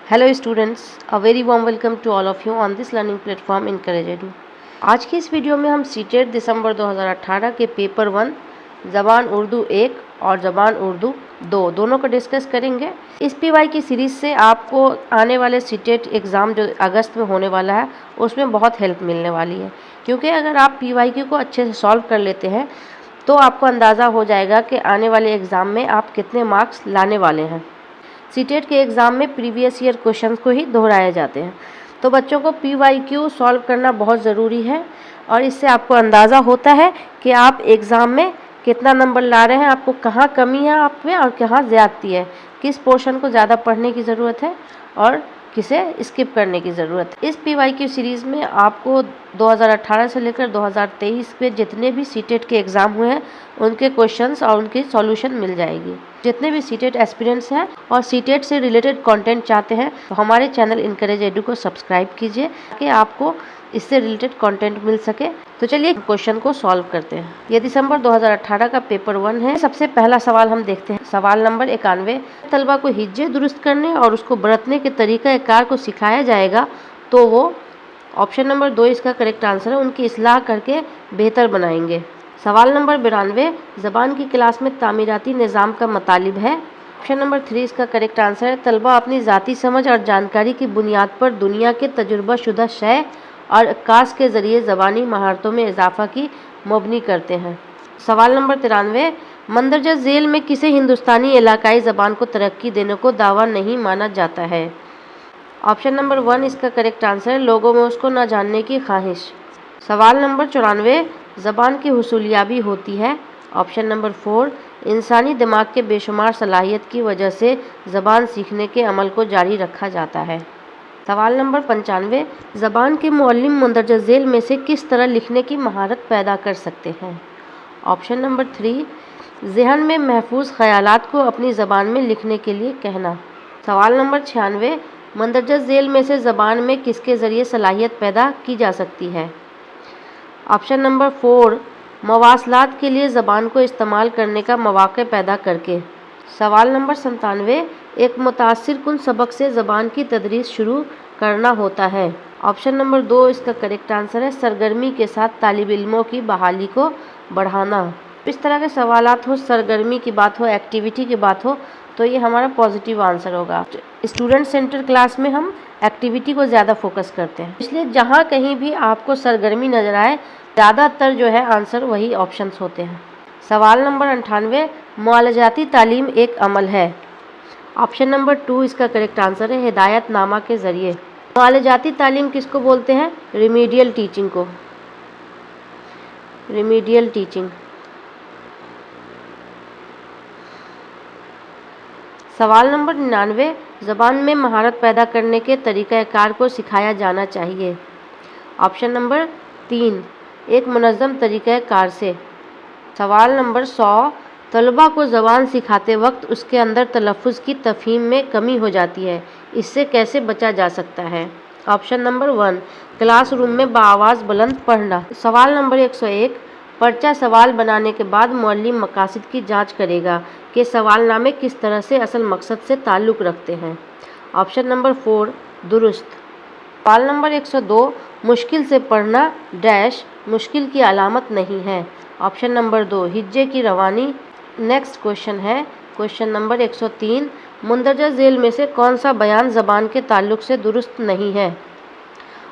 Hello students, a very warm welcome to all of you on this learning platform encourage edu. आज की इस video में हम CTET दिसंबर 2018 के पेपर 1 ज़बान उर्दू 1 और ज़बान उर्दू 2 दोनों को डिस्कस करेंगे। इस पीवाई की सीरीज़ से आपको आने वाले सीटेट एग्ज़ाम जो अगस्त में होने वाला है उसमें बहुत हेल्प मिलने वाली है, क्योंकि अगर आप पीवाईक्यू को अच्छे से सॉल्व कर लेते हैं तो आपको अंदाज़ा हो जाएगा कि आने वाले एग्ज़ाम में आप कितने मार्क्स लाने वाले हैं। सीटेट के एग्ज़ाम में प्रीवियस ईयर क्वेश्चंस को ही दोहराए जाते हैं, तो बच्चों को पीवाईक्यू सॉल्व करना बहुत ज़रूरी है और इससे आपको अंदाज़ा होता है कि आप एग्ज़ाम में कितना नंबर ला रहे हैं, आपको कहाँ कमी है आप में और कहाँ ज़्यादती है, किस पोर्शन को ज़्यादा पढ़ने की ज़रूरत है और किसे स्किप करने की ज़रूरत है। इस पीवाईक्यू सीरीज़ में आपको 2018 से लेकर 2023 के जितने भी सीटेट के एग्ज़ाम हुए हैं उनके क्वेश्चंस और उनकी सॉल्यूशन मिल जाएगी। जितने भी सीटेट एस्पिरेंट्स हैं और सीटेट से रिलेटेड कंटेंट चाहते हैं तो हमारे चैनल इनकरेज एडू को सब्सक्राइब कीजिए कि आपको इससे रिलेटेड कंटेंट मिल सके। तो चलिए क्वेश्चन को सॉल्व करते हैं। ये दिसंबर 2018 का पेपर 1 है। सबसे पहला सवाल हम देखते हैं। सवाल नंबर 91, तलबा को हिज्जे दुरुस्त करने और उसको बरतने के तरीका कार को सिखाया जाएगा तो वो ऑप्शन नंबर 2 इसका करेक्ट आंसर है, उनकी इस्लाह करके बेहतर बनाएंगे। सवाल नंबर 92, ज़बान की क्लास में तामीराती निज़ाम का मतलब है। ऑप्शन नंबर 3 इसका करेक्ट आंसर है, तलबा अपनी ज़ाती समझ और जानकारी की बुनियाद पर दुनिया के तजुर्बा शुदा शय और अक्कास के ज़रिए ज़बानी महारतों में इजाफा की मबनी करते हैं। सवाल नंबर 93, मंदरजा झेल में किसे हिंदुस्तानी इलाकाई ज़बान को तरक्की देने को दावा नहीं माना जाता है। ऑप्शन नंबर 1 इसका करेक्ट आंसर है, लोगों में उसको न जानने की ख्वाहिश। सवाल नंबर 94, ज़बान की हुसूलियाबी होती है। ऑप्शन नंबर 4, इंसानी दिमाग के बेशुमार सलाहियत की वजह से ज़बान सीखने के अमल को जारी रखा जाता है। सवाल नंबर 95, ज़बान के मुअल्लिम मंदरजा झेल में से किस तरह लिखने की महारत पैदा कर सकते हैं। ऑप्शन नंबर 3, ज़हन में महफूज ख़यालात को अपनी ज़बान में लिखने के लिए कहना। सवाल नंबर 96, मंदरजा झेल में से ज़बान में किसके ज़रिए सलाहियत पैदा की जा सकती है। ऑप्शन नंबर 4, मवासलात के लिए ज़बान को इस्तेमाल करने का मौक़ा पैदा करके। सवाल नंबर 97, एक मुतासिर कुन सबक से ज़बान की तदरीस शुरू करना होता है। ऑप्शन नंबर 2 इसका करेक्ट आंसर है, सरगर्मी के साथ तालिब इल्मों की बहाली को बढ़ाना। इस तरह के सवालात हो, सरगर्मी की बात हो, एक्टिविटी की बात हो, तो ये हमारा पॉजिटिव आंसर होगा। स्टूडेंट सेंटर क्लास में हम एक्टिविटी को ज़्यादा फोकस करते हैं, इसलिए जहाँ कहीं भी आपको सरगर्मी नज़र आए ज़्यादातर जो है आंसर वही ऑप्शंस होते हैं। सवाल नंबर 98, मुआलजाती तालीम एक अमल है। ऑप्शन नंबर 2 इसका करेक्ट आंसर है, हिदायतनामा के ज़रिए। मुआलजाती तालीम किसको बोलते हैं, रिमीडियल टीचिंग को, रिमीडियल टीचिंग। सवाल नंबर 99, ज़बान में महारत पैदा करने के तरीक़ाकार को सिखाया जाना चाहिए। ऑप्शन नंबर 3, एक मुनज़्ज़म तरीक़ाकार से। सवाल नंबर 100, तलबा को ज़बान सिखाते वक्त उसके अंदर तलफ़्फ़ुज़ की तफ़हीम में कमी हो जाती है, इससे कैसे बचा जा सकता है। ऑप्शन नंबर 1, क्लासरूम में बाआवाज़ बुलंद पढ़ना। सवाल नंबर 101, पर्चा सवाल बनाने के बाद मुअल्लिम मकासद की जांच करेगा कि सवालनामे किस तरह से असल मकसद से ताल्लुक़ रखते हैं। ऑप्शन नंबर 4, दुरुस्त। सवाल नंबर 102, मुश्किल से पढ़ना डैश मुश्किल की अलामत नहीं है। ऑप्शन नंबर 2, हिज्जे की रवानी। नेक्स्ट क्वेश्चन है क्वेश्चन नंबर 103, मुंदरजा झेल में से कौन सा बयान ज़बान के ताल्लुक़ से दुरुस्त नहीं है।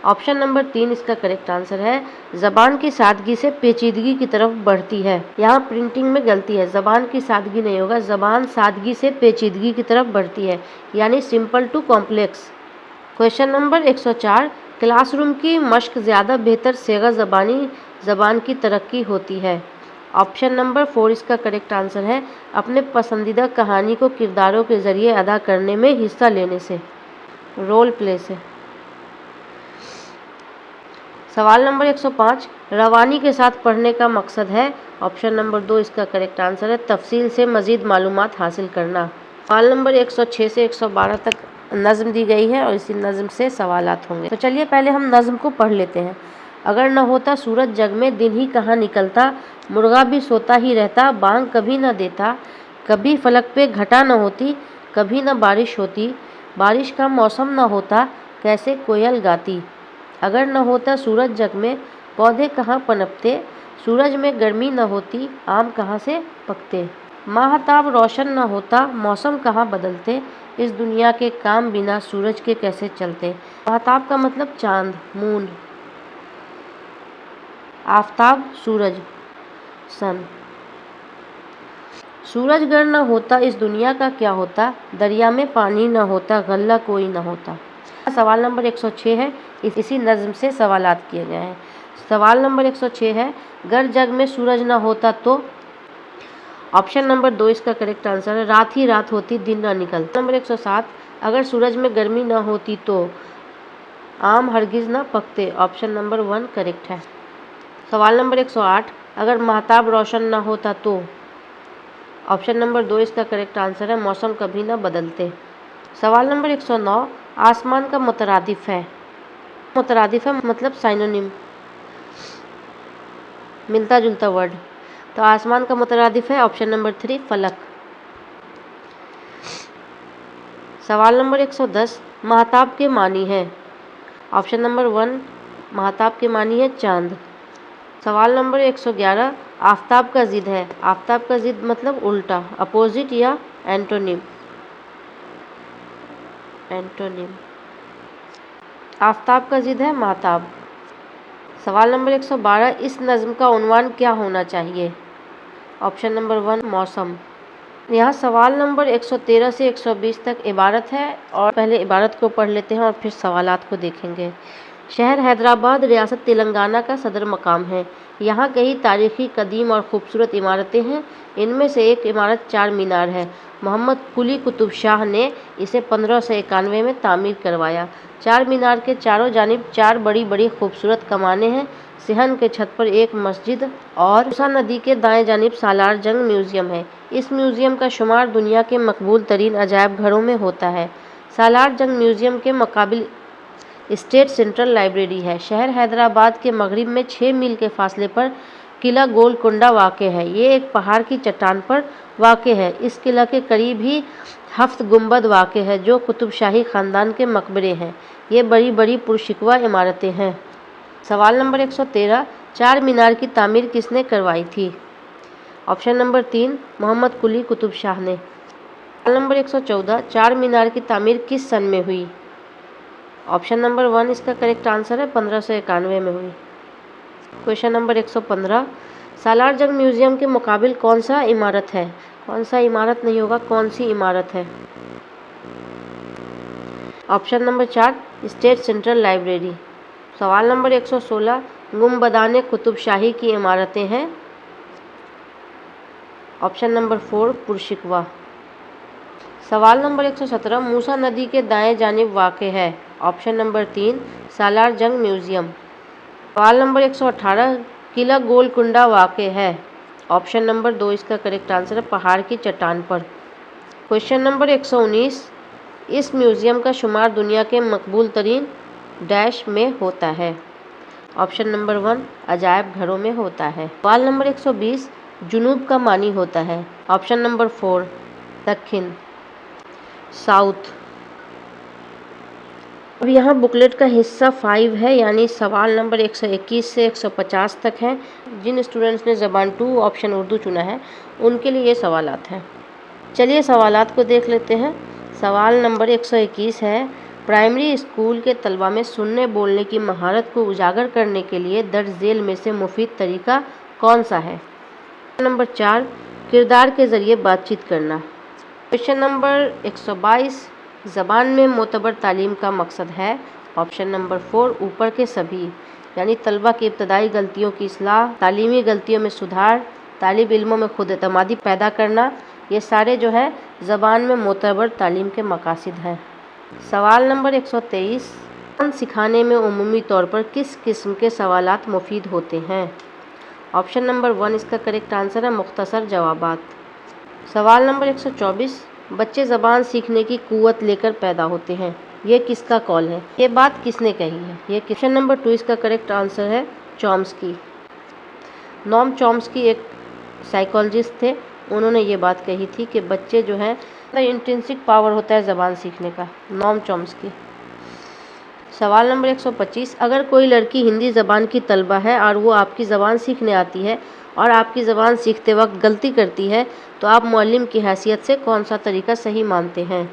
ऑप्शन नंबर 3 इसका करेक्ट आंसर है, ज़बान की सादगी से पेचीदगी की तरफ बढ़ती है। यहाँ प्रिंटिंग में गलती है, ज़बान की सादगी नहीं होगा, ज़बान सादगी से पेचीदगी की तरफ बढ़ती है, यानी simple to complex. Question number 104, classroom की मश्क ज़्यादा बेहतर सेगा ज़बान की तरक्की होती है। ऑप्शन नंबर 4 इसका करेक्ट आंसर है, अपने पसंदीदा कहानी को किरदारों के ज़रिए अदा करने में हिस्सा लेने से, रोल प्ले से। सवाल नंबर 105, रवानी के साथ पढ़ने का मकसद है। ऑप्शन नंबर 2 इसका करेक्ट आंसर है, तफसील से मज़ीद मालूमात हासिल करना। सवाल नंबर 106 से 112 तक नज़्म दी गई है और इसी नज़्म से सवालात होंगे। तो चलिए पहले हम नज़्म को पढ़ लेते हैं। अगर न होता सूरज जग में दिन ही कहाँ निकलता, मुर्गा भी सोता ही रहता, बांग कभी न देता, कभी फलक पे घटा न होती, कभी न बारिश होती, बारिश का मौसम न होता कैसे कोयल गाती। अगर न होता सूरज जग में पौधे कहाँ पनपते। सूरज में गर्मी न होती आम कहाँ से पकते। माहताब रोशन न होता मौसम कहाँ बदलते। इस दुनिया के काम बिना सूरज के कैसे चलते। माहताब का मतलब चांद, मून। आफताब, सूरज, सन। सूरज गर न होता इस दुनिया का क्या होता। दरिया में पानी न होता गल्ला कोई न होता। सवाल नंबर 106 है, इसी नज्म से सवालात किए गए हैं। सवाल नंबर 106 है, गर जग में सूरज न होता तो। ऑप्शन नंबर 2 इसका करेक्ट आंसर है, रात ही रात होती दिन न निकलता। नंबर 107, अगर सूरज में गर्मी न होती तो आम हरगिज न पकते। ऑप्शन नंबर 1 करेक्ट है। सवाल नंबर 108, अगर महताब रोशन न होता तो। ऑप्शन नंबर 2 इसका करेक्ट आंसर है, मौसम कभी न बदलते। सवाल नंबर 109, आसमान का मुतरादिफ है। मुतरादिफ है मतलब साइनोनिम, मिलता जुलता वर्ड। तो आसमान का मुतरादिफ है ऑप्शन नंबर 3 फलक। सवाल नंबर 110, महताब के मानी है। ऑप्शन नंबर 1 महताब के मानी है चांद। सवाल नंबर 111, आफताब का जिद है। आफताब का जिद मतलब उल्टा, अपोजिट या एंटोनिम। एंटोनिम। आफताब का जिद है महताब। सवाल नंबर 112, इस नज़्म का उन्वान क्या होना चाहिए। ऑप्शन नंबर 1 मौसम। यहाँ सवाल नंबर 113 से 120 तक इबारत है और पहले इबारत को पढ़ लेते हैं और फिर सवालात को देखेंगे। शहर हैदराबाद रियासत तेलंगाना का सदर मकाम है। यहाँ कई तारीखी, कदीम और ख़ूबसूरत इमारतें हैं। इनमें से एक इमारत 4 मीनार है। मोहम्मद कुली कुतुब शाह ने इसे 1591 में तामीर करवाया। 4 मीनार के चारों जानिब 4 बड़ी बड़ी खूबसूरत कमानें हैं। सिहन के छत पर एक मस्जिद और मूसा नदी के दाएं जानिब सालार जंग म्यूज़ियम है। इस म्यूज़ियम का शुमार दुनिया के मकबूल तरीन अजायब घरों में होता है। सालार जंग म्यूज़ियम के मुकाबिल स्टेट सेंट्रल लाइब्रेरी है। शहर हैदराबाद के मगरिब में 6 मील के फासले पर किला गोलकुंडा वाक़ है। ये एक पहाड़ की चट्टान पर वाक़ है। इस किला के करीब ही हफ्त गुंबद वाक़ है जो कुतुब शाही ख़ानदान के मकबरे हैं। ये बड़ी बड़ी पुरशिकवा इमारतें हैं। सवाल नंबर 113, 4 मीनार की तामीर किसने करवाई थी। ऑप्शन नंबर 3 मोहम्मद कुली कुतुब शाह ने। सवाल नंबर 114, 4 मीनार की तामीर किस सन में हुई। ऑप्शन नंबर 1 इसका करेक्ट आंसर है, 1591 में हुई। क्वेश्चन नंबर 115, सालार जंग म्यूज़ियम के मुकाबिल कौन सा इमारत है। कौन सा इमारत नहीं होगा, कौन सी इमारत है। Option number 4 state central library. सवाल नंबर 116, गुंबदाने कुतुब शाही की इमारतें हैं। Option number 4 पुरशिकवा। सवाल नंबर 117, मूसा नदी के दाएं जानिब वाक़ है। ऑप्शन नंबर 3 सालार जंग म्यूज़ियम। सवाल नंबर 118, किला गोलकुंडा वाक़ है। ऑप्शन नंबर 2 इसका करेक्ट आंसर है, पहाड़ की चट्टान पर। क्वेश्चन नंबर 119, इस म्यूज़ियम का शुमार दुनिया के मकबूल तरीन डैश में होता है। ऑप्शन नंबर 1 अजायब घरों में होता है। सवाल नंबर 120, जुनूब का मानी होता है। ऑप्शन नंबर 4 दक्षिण, साउथ। अब यहाँ बुकलेट का हिस्सा 5 है, यानी सवाल नंबर 121 से 150 तक हैं। जिन स्टूडेंट्स ने ज़बान 2 ऑप्शन उर्दू चुना है उनके लिए ये सवालात हैं। चलिए सवालात को देख लेते हैं। सवाल नंबर 121 है, प्राइमरी स्कूल के तलबा में सुनने बोलने की महारत को उजागर करने के लिए दर्ज झेल में से मुफीद तरीका कौन सा है। नंबर 4 किरदार के ज़रिए बातचीत करना। क्वेश्चन नंबर 122, ज़बान में मोतबर तालीम का मकसद है। ऑप्शन नंबर 4 ऊपर के सभी, यानी तलबा की इब्तदाई गलतियों की इस्लाह, तालीमी गलतियों में सुधार, तालिब इल्मों में खुद एतमादी पैदा करना, ये सारे जो है ज़बान में मोतबर तालीम के मकासद हैं। सवाल नंबर 123, ज़बान सिखाने में उमूमी तौर पर किस किस्म के सवालात मुफीद होते हैं। ऑप्शन नंबर 1 इसका करेक्ट आंसर है, मुख्तसर जवाबात। सवाल नंबर 124, बच्चे ज़बान सीखने की कुव्वत लेकर पैदा होते हैं, ये किसका कॉल है। ये बात किसने कही है। ये क्वेश्चन नंबर 2 इसका करेक्ट आंसर है, चॉम्स्की। नोम चॉम्स्की एक साइकोलॉजिस्ट थे। उन्होंने ये बात कही थी कि बच्चे जो हैं इंट्रिंसिक पावर होता है ज़बान सीखने का, नोम चॉम्स्की। सवाल नंबर 125, अगर कोई लड़की हिंदी ज़बान की तलबा है और वो आपकी ज़बान सीखने आती है और आपकी ज़बान सीखते वक्त गलती करती है तो आप मुअल्लिम की हैसियत से कौन सा तरीका सही मानते हैं?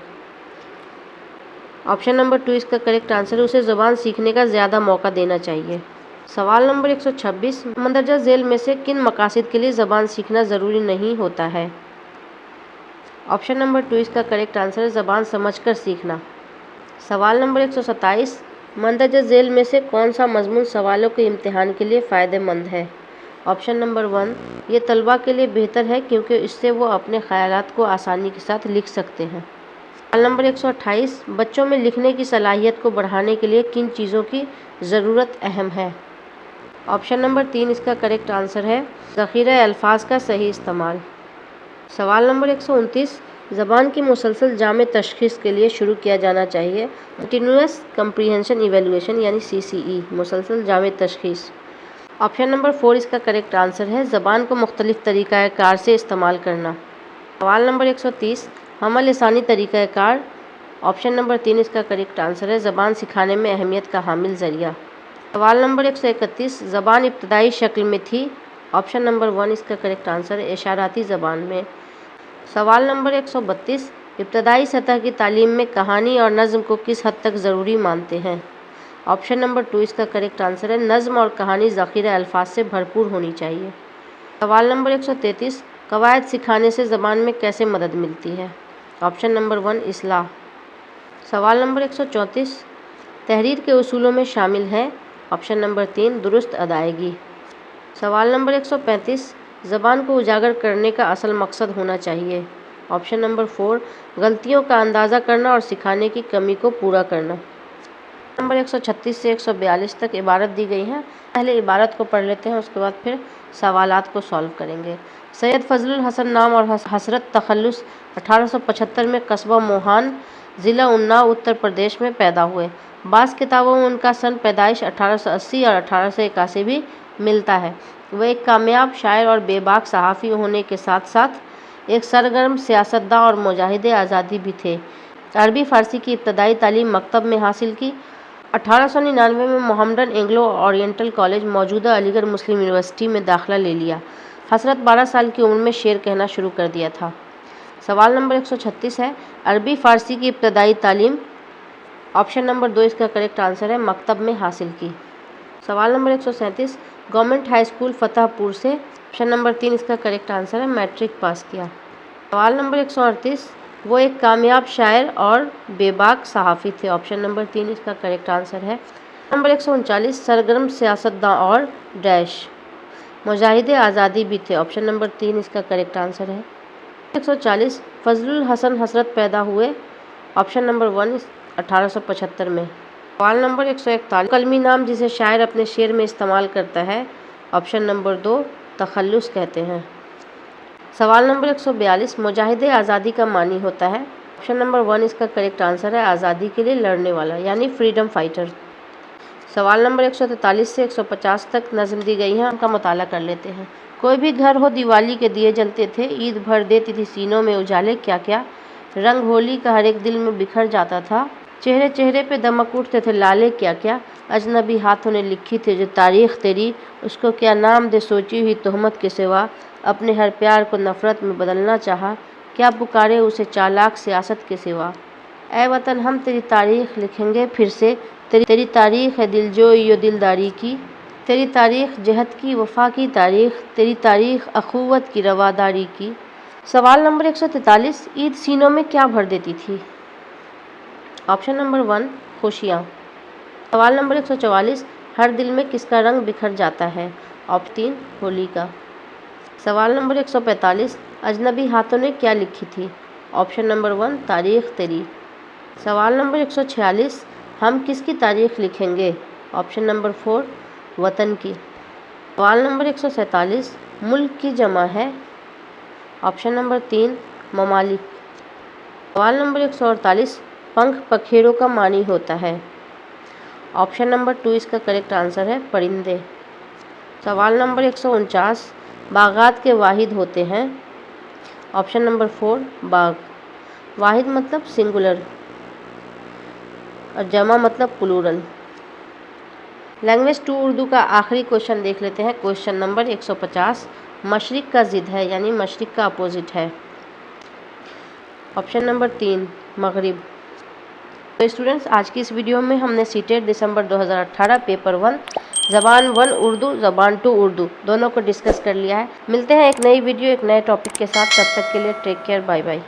ऑप्शन नंबर 2 इसका करेक्ट आंसर है, उसे ज़बान सीखने का ज़्यादा मौका देना चाहिए। सवाल नंबर 126, मंदरजा झेल में से किन मकासद के लिए ज़बान सीखना ज़रूरी नहीं होता है? ऑप्शन नंबर 2 इसका करेक्ट आंसर है, ज़बान समझकर सीखना। सवाल नंबर 127, मंदरजा झेल में से कौन सा मजमून सवालों के इम्तिहान के लिए फ़ायदेमंद है? ऑप्शन नंबर 1, ये तलबा के लिए बेहतर है क्योंकि इससे वो अपने ख़यालात को आसानी के साथ लिख सकते हैं। सवाल नंबर 128, बच्चों में लिखने की सलाहियत को बढ़ाने के लिए किन चीज़ों की ज़रूरत अहम है? ऑप्शन नंबर 3 इसका करेक्ट आंसर है, ज़ख़ीरा अल्फाज का सही इस्तेमाल। सवाल नंबर 129, ज़बान की मुसलसल जामे तशख़ीस के लिए शुरू किया जाना चाहिए कंटिन्यूअस कम्प्रीहेंशन इवेलुएशन यानी CCE, मुसलसल जामे तशख़ीस। ऑप्शन नंबर 4 इसका करेक्ट आंसर है, ज़बान को मुख्तलिफ़ तरीक़ाकार से इस्तेमाल करना। सवाल नंबर 130, हमल लिसानी तरीक़ाकार। ऑप्शन नंबर 3 इसका करेक्ट आंसर है, ज़बान सिखाने में अहमियत का हामिल ज़रिया। सवाल नंबर 131, ज़बान इब्तदाई शक्ल में थी। ऑप्शन नंबर 1 इसका करेक्ट आंसर है, इशाराती ज़बान में। सवाल नंबर 132, इब्तदाई सतह की तालीम में कहानी और नज़्म को किस हद तक ज़रूरी मानते हैं? ऑप्शन नंबर 2 इसका करेक्ट आंसर है, नज़्म और कहानी ज़ख़ीरा अल्फाज से भरपूर होनी चाहिए। सवाल नंबर 133, कवायद सिखाने से ज़बान में कैसे मदद मिलती है? Option number 1 इस्लाह। सवाल नंबर 134, तहरीर के उसूलों में शामिल है। ऑप्शन नंबर 3 दुरुस्त अदायगी। सवाल नंबर 135, ज़बान को उजागर करने का असल मकसद होना चाहिए। ऑप्शन नंबर 4 गलतियों का अंदाज़ा करना और सिखाने की कमी को पूरा करना। नंबर 136 से 142 तक इबारत दी गई हैं, पहले इबारत को पढ़ लेते हैं, उसके बाद फिर सवालात को सॉल्व करेंगे। सैयद फजलुल हसन नाम और हसरत तखल्लुस 1875 में कस्बा मोहान, ज़िला उन्नाव, उत्तर प्रदेश में पैदा हुए। बाज़ किताबों में उनका सन पैदाइश 1880 और 1881 भी मिलता है। वह एक कामयाब शायर और बेबाक सहाफ़ी होने के साथ साथ एक सरगर्म सियासतदान और मुजाहिदे आज़ादी भी थे। अरबी फ़ारसी की इब्तदाई तालीम मकतब में हासिल की। 1899 में मोहम्मडन एंग्लो ओरिएंटल कॉलेज मौजूदा अलीगढ़ मुस्लिम यूनिवर्सिटी में दाखिला ले लिया। हसरत 12 साल की उम्र में शेर कहना शुरू कर दिया था। सवाल नंबर 136 है, अरबी फ़ारसी की इब्तदाई तालीम। ऑप्शन नंबर 2 इसका करेक्ट आंसर है, मकतब में हासिल की। सवाल number 137, government high school Fatehpur से। ऑप्शन नंबर 3 इसका करेक्ट आंसर है, मैट्रिक पास किया। सवाल नंबर 138, वो एक कामयाब शायर और बेबाक सहाफ़ी थे। ऑप्शन नंबर 3 इसका करेक्ट आंसर है। नंबर 139, सरगर्म सियासतदान और डैश मुजाहिदे आज़ादी भी थे। ऑप्शन नंबर 3 इसका करेक्ट आंसर है। 140, फजलुल हसन हसरत पैदा हुए। ऑप्शन नंबर 1 1875 में। सवाल नंबर 141, कलमी नाम जिसे शायर अपने शेर में इस्तेमाल करता है। ऑप्शन नंबर 2 तखल्लुस कहते हैं। सवाल नंबर 142, मुजाहिदे आज़ादी का मानी होता है। ऑप्शन नंबर 1 इसका करेक्ट आंसर है, आज़ादी के लिए लड़ने वाला यानी फ्रीडम फाइटर। सवाल नंबर 143 से 150 तक नज़म दी गई हैं, उनका मुताला कर लेते हैं। कोई भी घर हो दिवाली के दिए जलते थे, ईद भर देती थी सीनों में उजाले, क्या क्या रंग होली का हर एक दिल में बिखर जाता था, चेहरे चेहरे पे दमक उठते थे लाले, क्या क्या अजनबी हाथों ने लिखी थी जो तारीख़ तेरी, उसको क्या नाम दे सोची हुई तोहमत के सिवा, अपने हर प्यार को नफ़रत में बदलना चाहा, क्या पुकारे उसे चालाक सियासत के सिवा। ऐ वतन हम तेरी तारीख़ लिखेंगे फिर से, तेरी तारीख़ है दिलजोई और दिलदारी की, तेरी तारीख़ जहद की वफ़ा की तारीख़, तेरी तारीख़ अखुवत की रवादारी की। सवाल नंबर 143, ईद सीनों में क्या भर देती थी। ऑप्शन नंबर 1 खुशियाँ। सवाल नंबर 144, हर दिल में किसका रंग बिखर जाता है। ऑप्शन 3 होली का। सवाल नंबर 145, अजनबी हाथों ने क्या लिखी थी। ऑप्शन नंबर 1 तारीख़ तेरी। सवाल नंबर 146, हम किसकी तारीख़ लिखेंगे। ऑप्शन नंबर 4 वतन की। सवाल नंबर 147, मुल्क की जमा है। ऑप्शन नंबर 3 ममालिक। सवाल नंबर 148, पंख पखेरों का मानी होता है। ऑप्शन नंबर 2 इसका करेक्ट आंसर है, परिंदे। सवाल नंबर 149, बागात के वाहिद होते हैं। ऑप्शन नंबर 4 बाग। واحد مطلب سنگولر اور جمع مطلب پلورل۔ لینگویج 2 اردو کا آخری کوشچن دیکھ لیتے ہیں۔ کوشچن نمبر 150، مشرق کا ضد ہے یعنی مشرق کا اپوزٹ ہے۔ آپشن نمبر 3 مغرب۔ تو اسٹوڈنٹس آج کی اس ویڈیو میں ہم نے سیٹیٹ دسمبر 2018 پیپر 1 زبان 1 اردو زبان 2 اردو دونوں کو ڈسکس کر لیا ہے۔ ملتے ہیں ایک نئی ویڈیو ایک نئے ٹاپک کے ساتھ، تب تک کے لیے ٹیک کیئر، بائے بائے۔